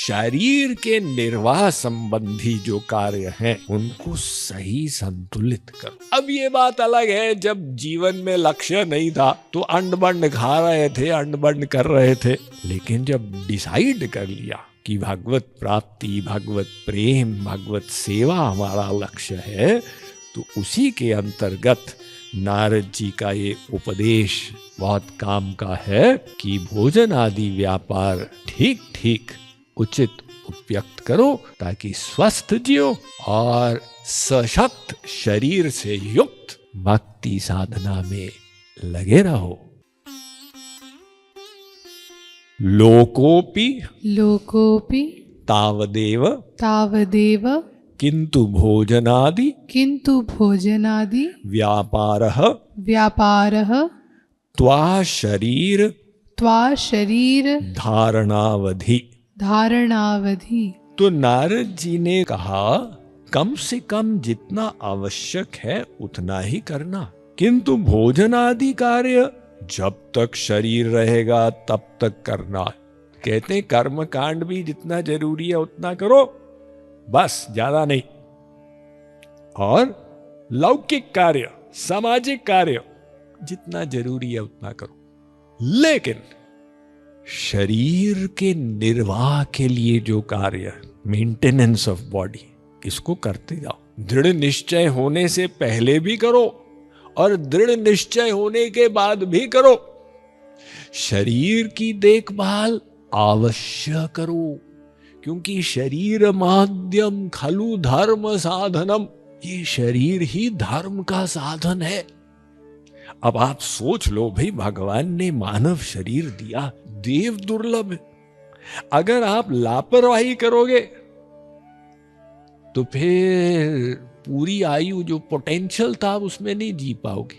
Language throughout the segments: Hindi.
शरीर के निर्वाह संबंधी जो कार्य हैं उनको सही संतुलित करो। अब ये बात अलग है, जब जीवन में लक्ष्य नहीं था तो अंड बंड खा रहे थे, अंड बंड कर रहे थे, लेकिन जब डिसाइड कर लिया कि भगवत प्राप्ति, भगवत प्रेम, भगवत सेवा हमारा लक्ष्य है, तो उसी के अंतर्गत नारद जी का ये उपदेश बहुत काम का है कि भोजन आदि व्यापार ठीक ठीक उचित उपयुक्त करो ताकि स्वस्थ जियो और सशक्त शरीर से युक्त भक्ति साधना में लगे रहो। लोकोपि तावदेव किंतु भोजनादि व्यापारः त्वा शरीर धारणावधि। तो नारद जी ने कहा कम से कम जितना आवश्यक है उतना ही करना, किंतु भोजन आदि कार्य जब तक शरीर रहेगा तब तक करना। कहते हैं कर्म कांड भी जितना जरूरी है उतना करो, बस ज्यादा नहीं। और लौकिक कार्य, सामाजिक कार्य जितना जरूरी है उतना करो, लेकिन शरीर के निर्वाह के लिए जो कार्य, मेंटेनेंस ऑफ बॉडी, इसको करते जाओ। दृढ़ निश्चय होने से पहले भी करो और दृढ़ निश्चय होने के बाद भी करो। शरीर की देखभाल अवश्य करो, क्योंकि शरीर माध्यम खलु धर्म साधनम, ये शरीर ही धर्म का साधन है। अब आप सोच लो भाई, भगवान ने मानव शरीर दिया, देव दुर्लभ है। अगर आप लापरवाही करोगे तो फिर पूरी आयु जो पोटेंशियल था उसमें नहीं जी पाओगे।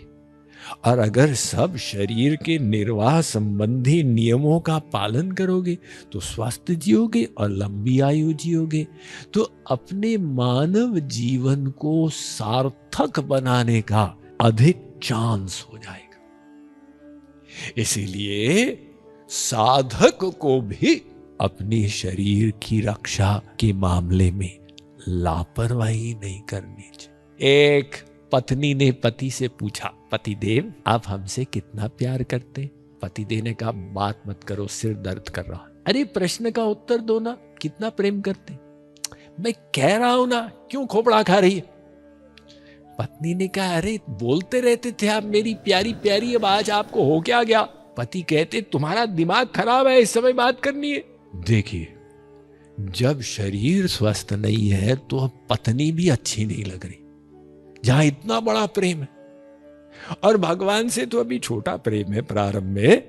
और अगर सब शरीर के निर्वाह संबंधी नियमों का पालन करोगे तो स्वस्थ जियोगे और लंबी आयु जियोगे। तो अपने मानव जीवन को सार्थक बनाने का अधिक चांस हो जाएगा। इसीलिए साधक को भी अपने शरीर की रक्षा के मामले में लापरवाही नहीं करनी चाहिए। एक पत्नी ने पति से पूछा, पतिदेव आप हमसे कितना प्यार करते? पतिदेव ने कहा बात मत करो, सिर दर्द कर रहा। अरे प्रश्न का उत्तर दो ना, कितना प्रेम करते? मैं कह रहा हूं ना, क्यों खोपड़ा खा रही है? पत्नी ने कहा अरे बोलते रहते थे आप मेरी प्यारी प्यारी, अब आज आपको हो क्या गया? पति कहते तुम्हारा दिमाग खराब है, इस समय बात करनी है। देखिए, जब शरीर स्वस्थ नहीं है तो अब पत्नी भी अच्छी नहीं लग रही, जहां इतना बड़ा प्रेम है। और भगवान से तो अभी छोटा प्रेम है प्रारंभ में।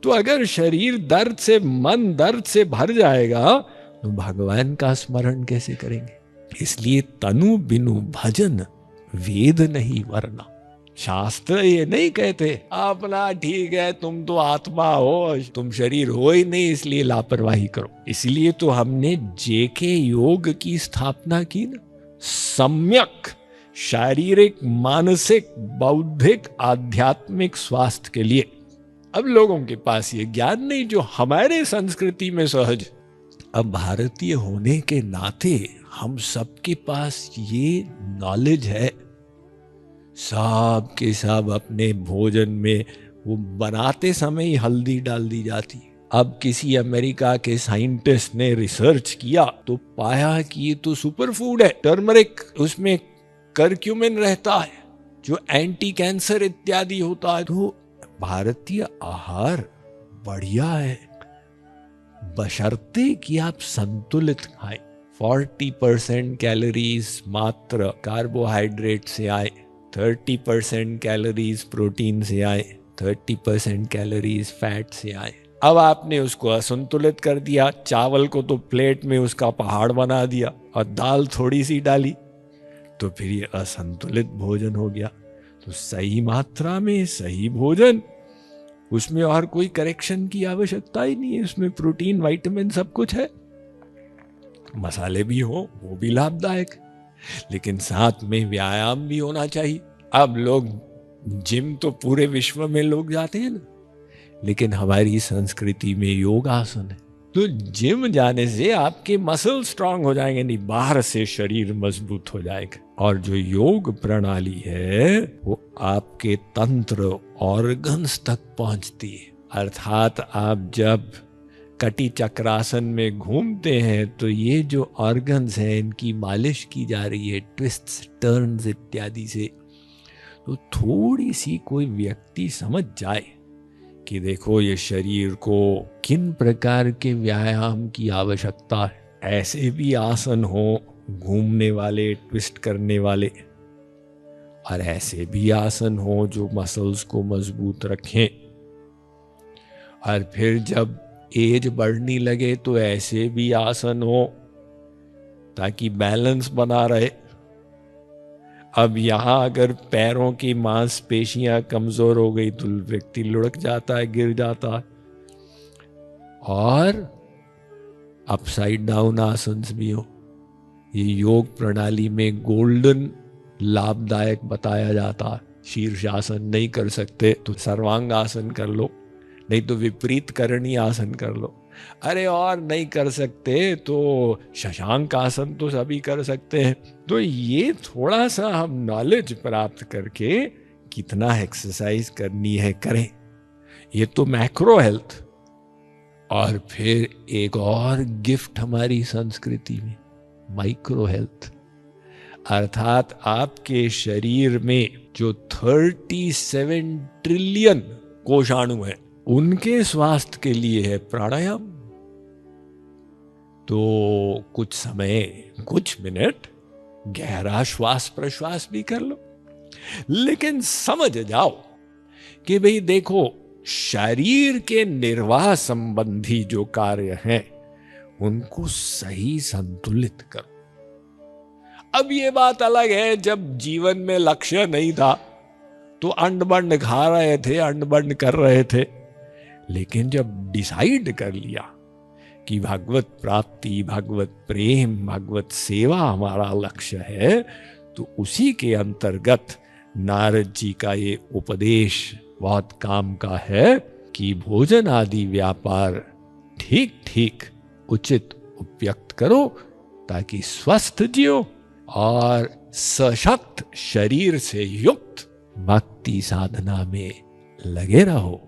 तो अगर शरीर दर्द से, मन दर्द से भर जाएगा तो भगवान का स्मरण कैसे करेंगे? इसलिए तनु बिनु भजन वेद नहीं वरना। शास्त्र ये नहीं कहते अपना ठीक है, तुम तो आत्मा हो, तुम शरीर हो ही नहीं, इसलिए लापरवाही करो। इसलिए तो हमने जेके योग की स्थापना की ना, सम्यक शारीरिक, मानसिक, बौद्धिक, आध्यात्मिक स्वास्थ्य के लिए। अब लोगों के पास ये ज्ञान नहीं जो हमारे संस्कृति में सहज। अब भारतीय होने के नाते हम सबके पास ये नॉलेज है। सब के सब अपने भोजन में वो बनाते समय ही हल्दी डाल दी जाती। अब किसी अमेरिका के साइंटिस्ट ने रिसर्च किया तो पाया कि ये तो सुपर फूड है, टर्मरिक, उसमें करक्यूमिन रहता है जो एंटी कैंसर इत्यादि होता है। तो भारतीय आहार बढ़िया है, बशर्ते कि आप संतुलित खाएं। 40% कैलोरीज मात्र कार्बोहाइड्रेट से आए, 30% कैलोरीज प्रोटीन से आए, 30% कैलोरीज फैट से आए। अब आपने उसको असंतुलित कर दिया, चावल को तो प्लेट में उसका पहाड़ बना दिया और दाल थोड़ी सी डाली, तो फिर ये असंतुलित भोजन हो गया। तो सही मात्रा में सही भोजन, उसमें और कोई करेक्शन की आवश्यकता ही नहीं है। उसमें प्रोटीन, विटामिन सब कुछ है, मसाले भी हो वो भी लाभदायक, लेकिन साथ में व्यायाम भी होना चाहिए। अब लोग जिम तो पूरे विश्व में लोग जाते हैं ना, लेकिन हमारी संस्कृति में योगासन है। तो जिम जाने से आपके मसल स्ट्रांग हो जाएंगे नहीं, बाहर से शरीर मजबूत हो जाएगा। और जो योग प्रणाली है वो आपके तंत्र ऑर्गन्स तक पहुंचती है। अर्थात आप जब कटी चक्रासन में घूमते हैं तो ये जो ऑर्गन्स हैं इनकी मालिश की जा रही है, ट्विस्ट्स टर्न्स इत्यादि से। तो थोड़ी सी कोई व्यक्ति समझ जाए कि देखो ये शरीर को किन प्रकार के व्यायाम की आवश्यकता है, ऐसे भी आसन हो घूमने वाले, ट्विस्ट करने वाले, और ऐसे भी आसन हो जो मसल्स को मजबूत रखें। और फिर जब एज बढ़ने लगे तो ऐसे भी आसन हो ताकि बैलेंस बना रहे। अब यहां अगर पैरों की मांसपेशियां कमजोर हो गई तो व्यक्ति लुढ़क जाता है, गिर जाता है। और अपसाइड डाउन आसन भी हो, ये योग प्रणाली में गोल्डन लाभदायक बताया जाता है। शीर्षासन नहीं कर सकते तो सर्वांग आसन कर लो, नहीं तो विपरीत करणी आसन कर लो। अरे और नहीं कर सकते तो शशांक आसन तो सभी कर सकते हैं। तो ये थोड़ा सा हम नॉलेज प्राप्त करके कितना एक्सरसाइज करनी है करें, ये तो मैक्रो हेल्थ। और फिर एक और गिफ्ट हमारी संस्कृति में, माइक्रो हेल्थ। अर्थात आपके शरीर में जो 37 ट्रिलियन कोषाणु हैं उनके स्वास्थ्य के लिए है प्राणायाम। तो कुछ समय, कुछ मिनट गहरा श्वास प्रश्वास भी कर लो, लेकिन समझ जाओ कि भाई देखो, शरीर के निर्वाह संबंधी जो कार्य हैं उनको सही संतुलित करो। अब ये बात अलग है, जब जीवन में लक्ष्य नहीं था तो अंड बंड खा रहे थे, अंड बंड कर रहे थे। लेकिन जब डिसाइड कर लिया कि भगवत प्राप्ति, भगवत प्रेम, भगवत सेवा हमारा लक्ष्य है, तो उसी के अंतर्गत नारद जी का ये उपदेश बहुत काम का है कि भोजन आदि व्यापार ठीक ठीक उचित उपयुक्त करो ताकि स्वस्थ जियो और सशक्त शरीर से युक्त भक्ति साधना में लगे रहो।